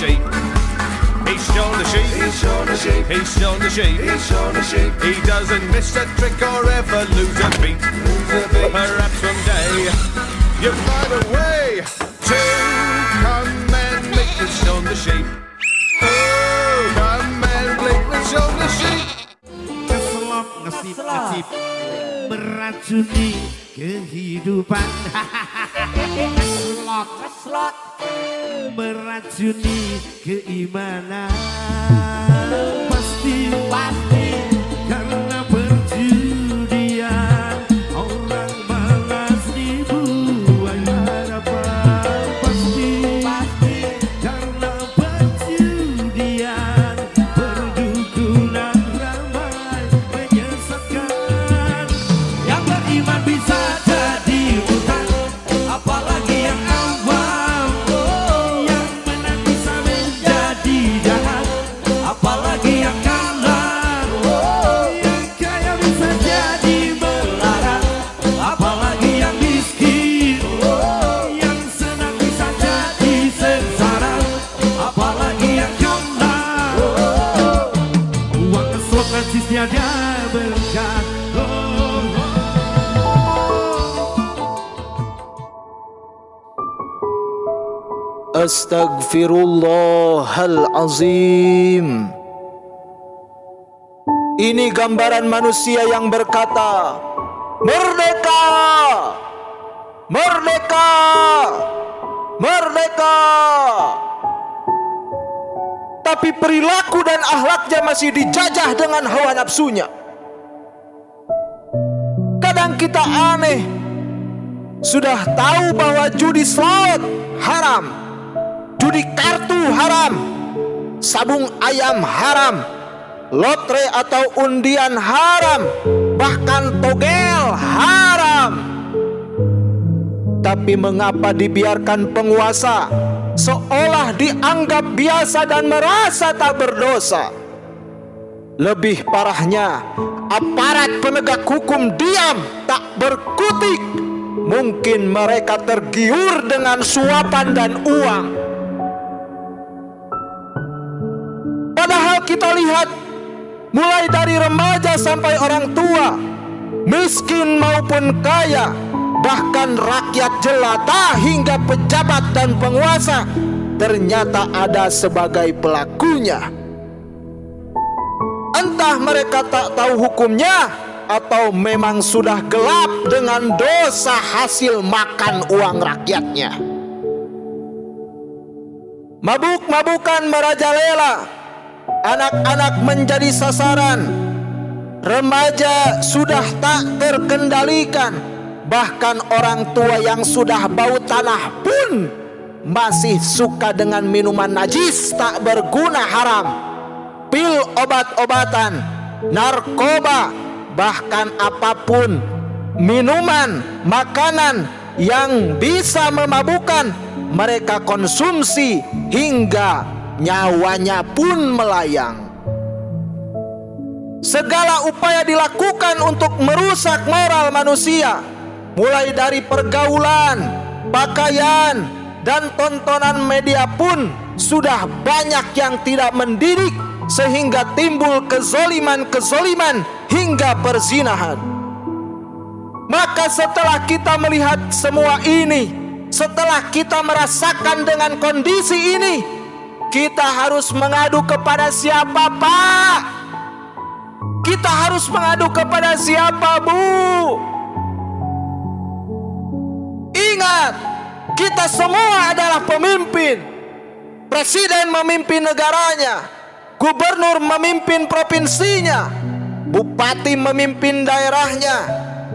sheep. He's shown the sheep. He's shown the sheep. He's shown the sheep. He's shown the sheep. He doesn't miss a trick or ever lose a beat. Perhaps someday you find a way to come and make me show the sheep. Oh, come and make me show the sheep. Keselop ngesip-ngesip meracuni kehidupan. Keselot meracuni keimanan. Pasti karena perjudian orang malas dibuai harapan. Pasti karena perjudian perdukunan ramai menyesatkan. Yang beriman bisa jadi utang, apalagi yang awam. Yang menang bisa menjadi jahat, apalagi yang kalah. Yang kaya bisa jadi melarat, apalagi yang miskin. Yang senang bisa jadi sengsara, apalagi yang kalah. Uang keslok nanti tiada berkah. Astaghfirullahalazim. Ini gambaran manusia yang berkata, merdeka, merdeka, merdeka. Tapi perilaku dan akhlaknya masih dijajah dengan hawa nafsunya. Kadang kita aneh, sudah tahu bahwa judi slot haram, judi kartu haram, sabung ayam haram, lotre atau undian haram, bahkan togel haram. Tapi mengapa dibiarkan penguasa seolah dianggap biasa dan merasa tak berdosa? Lebih parahnya, aparat penegak hukum diam tak berkutik. Mungkin mereka tergiur dengan suapan dan uang. Padahal kita lihat, mulai dari remaja sampai orang tua, miskin maupun kaya, bahkan rakyat jelata hingga pejabat dan penguasa, ternyata ada sebagai pelakunya. Entah mereka tak tahu hukumnya, atau memang sudah gelap dengan dosa hasil makan uang rakyatnya. Mabuk-mabukan merajalela, anak-anak menjadi sasaran, remaja sudah tak terkendalikan, bahkan orang tua yang sudah bau tanah pun masih suka dengan minuman najis tak berguna haram, pil obat-obatan, narkoba, bahkan apapun minuman, makanan yang bisa memabukkan, mereka konsumsi hingga nyawanya pun melayang. Segala upaya dilakukan untuk merusak moral manusia, mulai dari pergaulan, pakaian, dan tontonan media pun sudah banyak yang tidak mendidik, sehingga timbul kezoliman-kezoliman hingga perzinahan. Maka setelah kita melihat semua ini, setelah kita merasakan dengan kondisi ini, kita harus mengadu kepada siapa, Pak? Kita harus mengadu kepada siapa, Bu? Ingat, kita semua adalah pemimpin. Presiden memimpin negaranya, gubernur memimpin provinsinya, bupati memimpin daerahnya,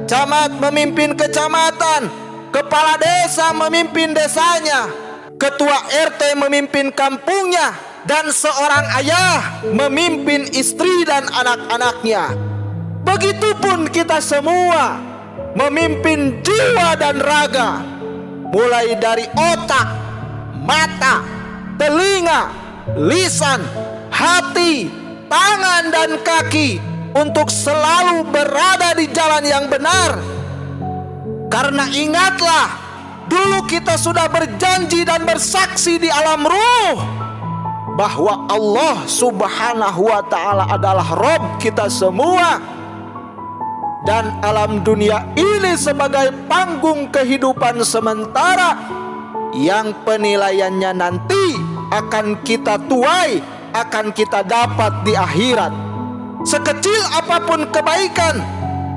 camat memimpin kecamatan, kepala desa memimpin desanya, ketua RT memimpin kampungnya, dan seorang ayah memimpin istri dan anak-anaknya. Begitupun kita semua memimpin jiwa dan raga, mulai dari otak, mata, telinga, lisan, hati, tangan, dan kaki, untuk selalu berada di jalan yang benar. Karena ingatlah, dulu kita sudah berjanji dan bersaksi di alam ruh bahwa Allah Subhanahu wa ta'ala adalah Rabb kita semua, dan alam dunia ini sebagai panggung kehidupan sementara yang penilaiannya nanti akan kita tuai, akan kita dapat di akhirat. Sekecil apapun kebaikan,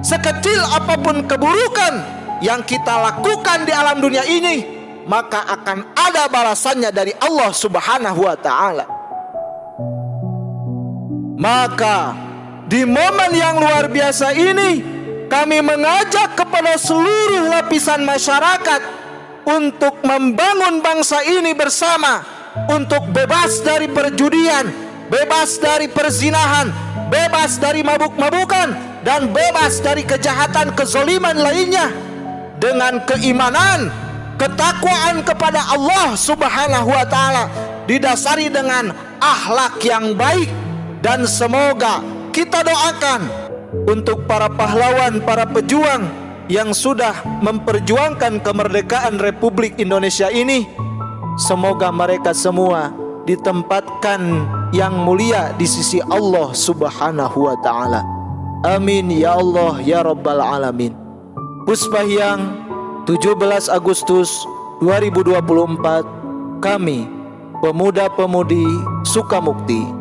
sekecil apapun keburukan yang kita lakukan di alam dunia ini, maka akan ada balasannya dari Allah Subhanahu wa ta'ala. Maka di momen yang luar biasa ini, kami mengajak kepada seluruh lapisan masyarakat untuk membangun bangsa ini bersama, untuk bebas dari perjudian, bebas dari perzinahan, bebas dari mabuk-mabukan, dan bebas dari kejahatan kezaliman lainnya, dengan keimanan, ketakwaan kepada Allah Subhanahu wa ta'ala, didasari dengan akhlak yang baik. Dan semoga kita doakan untuk para pahlawan, para pejuang yang sudah memperjuangkan kemerdekaan Republik Indonesia ini, semoga mereka semua ditempatkan yang mulia di sisi Allah Subhanahu wa ta'ala. Amin ya Allah ya Rabbal Alamin. Puspahyang 17 Agustus 2024, kami pemuda-pemudi Sukamukti